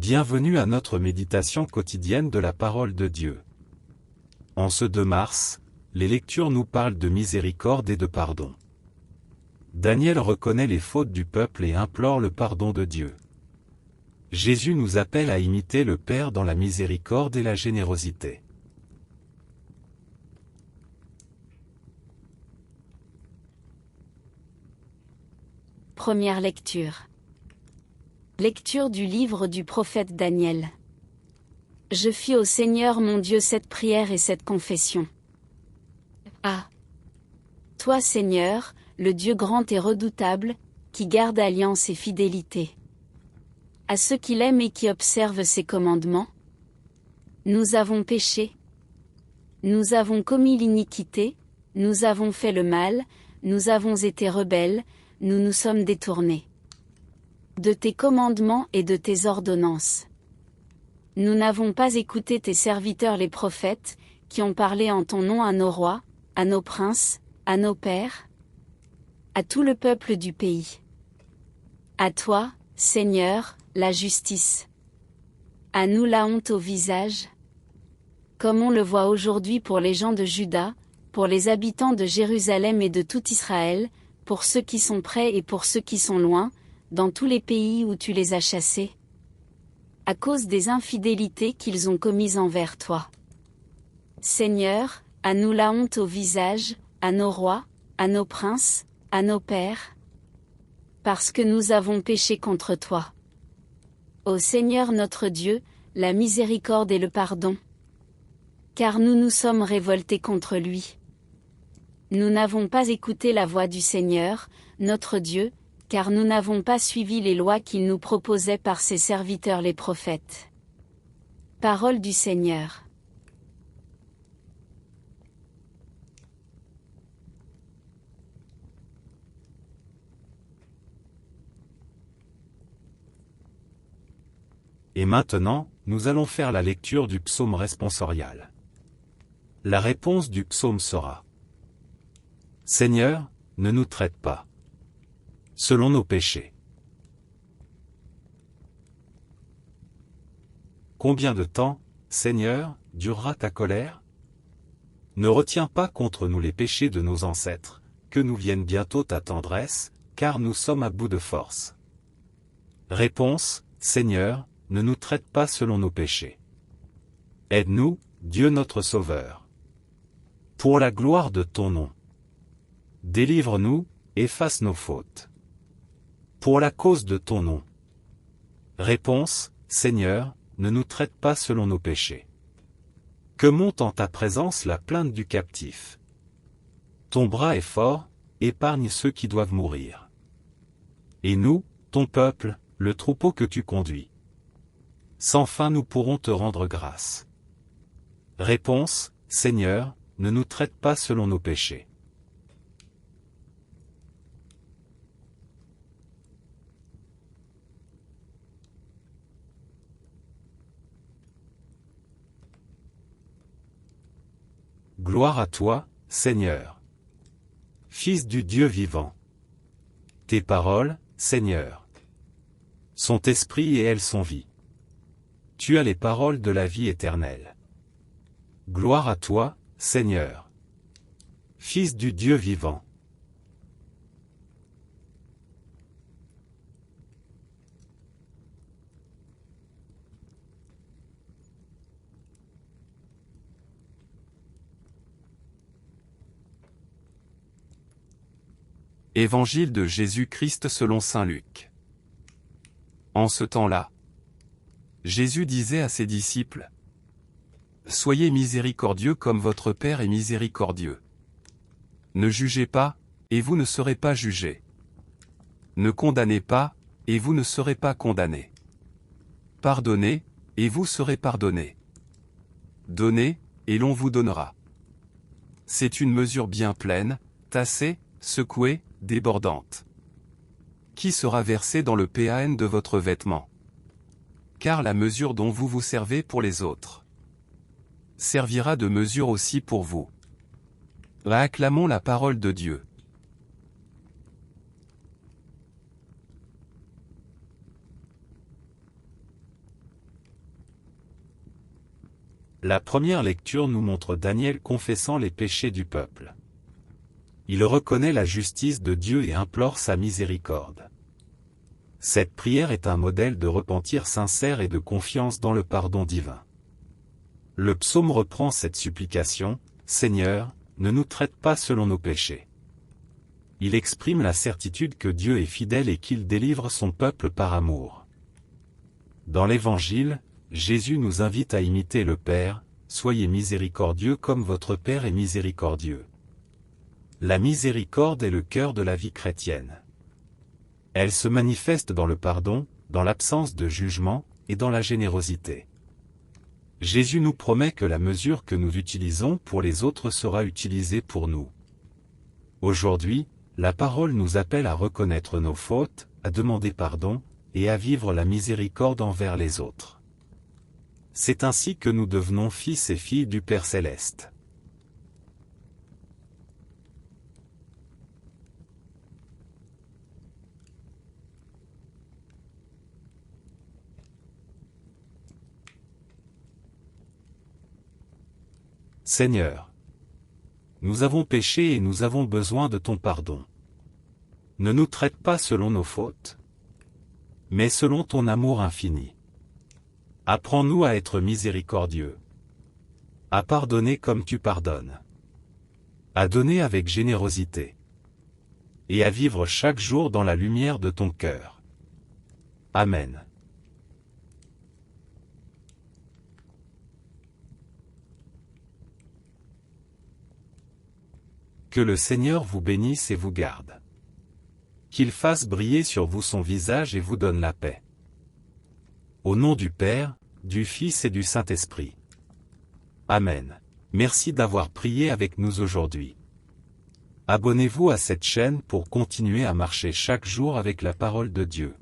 Bienvenue à notre méditation quotidienne de la parole de Dieu. En ce 2 mars, les lectures nous parlent de miséricorde et de pardon. Daniel reconnaît les fautes du peuple et implore le pardon de Dieu. Jésus nous appelle à imiter le Père dans la miséricorde et la générosité. Première lecture. Lecture du livre du prophète Daniel. Je fis au Seigneur mon Dieu cette prière et cette confession. Ah! Toi Seigneur, le Dieu grand et redoutable, qui garde alliance et fidélité. À ceux qui l'aiment et qui observent ses commandements. Nous avons péché. Nous avons commis l'iniquité, nous avons fait le mal, nous avons été rebelles, nous nous sommes détournés de tes commandements et de tes ordonnances. Nous n'avons pas écouté tes serviteurs les prophètes, qui ont parlé en ton nom à nos rois, à nos princes, à nos pères, à tout le peuple du pays. À toi, Seigneur, la justice. À nous la honte au visage. Comme on le voit aujourd'hui pour les gens de Juda, pour les habitants de Jérusalem et de tout Israël, pour ceux qui sont près et pour ceux qui sont loin, dans tous les pays où tu les as chassés, à cause des infidélités qu'ils ont commises envers toi. Seigneur, à nous la honte au visage, à nos rois, à nos princes, à nos pères, parce que nous avons péché contre toi. Ô Seigneur notre Dieu, la miséricorde et le pardon, car nous nous sommes révoltés contre lui. Nous n'avons pas écouté la voix du Seigneur, notre Dieu, car nous n'avons pas suivi les lois qu'il nous proposait par ses serviteurs les prophètes. Parole du Seigneur. Et maintenant, nous allons faire la lecture du psaume responsorial. La réponse du psaume sera: Seigneur, ne nous traite pas selon nos péchés. Combien de temps, Seigneur, durera ta colère? Ne retiens pas contre nous les péchés de nos ancêtres, que nous vienne bientôt ta tendresse, car nous sommes à bout de force. Réponse: Seigneur, ne nous traite pas selon nos péchés. Aide-nous, Dieu notre Sauveur. Pour la gloire de ton nom. Délivre-nous, efface nos fautes. Pour la cause de ton nom. Réponse: Seigneur, ne nous traite pas selon nos péchés. Que monte en ta présence la plainte du captif. Ton bras est fort, épargne ceux qui doivent mourir. Et nous, ton peuple, le troupeau que tu conduis. Sans fin nous pourrons te rendre grâce. Réponse: Seigneur, ne nous traite pas selon nos péchés. Gloire à toi, Seigneur. Fils du Dieu vivant. Tes paroles, Seigneur, sont esprit et elles sont vie. Tu as les paroles de la vie éternelle. Gloire à toi, Seigneur. Fils du Dieu vivant. Évangile de Jésus-Christ selon saint Luc. En ce temps-là, Jésus disait à ses disciples: Soyez miséricordieux comme votre Père est miséricordieux. Ne jugez pas, et vous ne serez pas jugés. Ne condamnez pas, et vous ne serez pas condamnés. Pardonnez, et vous serez pardonnés. Donnez, et l'on vous donnera. C'est une mesure bien pleine, tassée, secouée, débordante, qui sera versée dans le pan de votre vêtement. Car la mesure dont vous vous servez pour les autres servira de mesure aussi pour vous. Acclamons la parole de Dieu. La première lecture nous montre Daniel confessant les péchés du peuple. Il reconnaît la justice de Dieu et implore sa miséricorde. Cette prière est un modèle de repentir sincère et de confiance dans le pardon divin. Le psaume reprend cette supplication, « Seigneur, ne nous traite pas selon nos péchés ». Il exprime la certitude que Dieu est fidèle et qu'il délivre son peuple par amour. Dans l'Évangile, Jésus nous invite à imiter le Père, « Soyez miséricordieux comme votre Père est miséricordieux ». La miséricorde est le cœur de la vie chrétienne. Elle se manifeste dans le pardon, dans l'absence de jugement, et dans la générosité. Jésus nous promet que la mesure que nous utilisons pour les autres sera utilisée pour nous. Aujourd'hui, la parole nous appelle à reconnaître nos fautes, à demander pardon, et à vivre la miséricorde envers les autres. C'est ainsi que nous devenons fils et filles du Père Céleste. Seigneur, nous avons péché et nous avons besoin de ton pardon. Ne nous traite pas selon nos fautes, mais selon ton amour infini. Apprends-nous à être miséricordieux, à pardonner comme tu pardonnes, à donner avec générosité, et à vivre chaque jour dans la lumière de ton cœur. Amen. Que le Seigneur vous bénisse et vous garde. Qu'il fasse briller sur vous son visage et vous donne la paix. Au nom du Père, du Fils et du Saint-Esprit. Amen. Merci d'avoir prié avec nous aujourd'hui. Abonnez-vous à cette chaîne pour continuer à marcher chaque jour avec la parole de Dieu.